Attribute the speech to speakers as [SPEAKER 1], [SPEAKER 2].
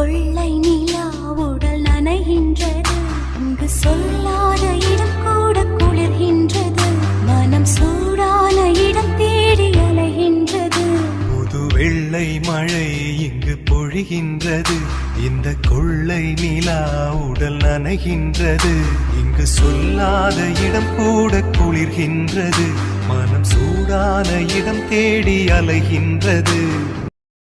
[SPEAKER 1] கொள்ளை நிலா உடல் நனைகின்றது. இங்கு சொல்லாத இடம் கூட குளிர்கின்றது. மனம் சூடான இடம் தேடி அலைகின்றது.
[SPEAKER 2] புது வெள்ளை மழை இங்கு பொழிகின்றது. இந்த கொள்ளை நிலா உடல் நனைகின்றது. இங்கு சொல்லாத இடம் கூட குளிர்கின்றது. மனம் சூடான இடம் தேடி அலைகின்றது.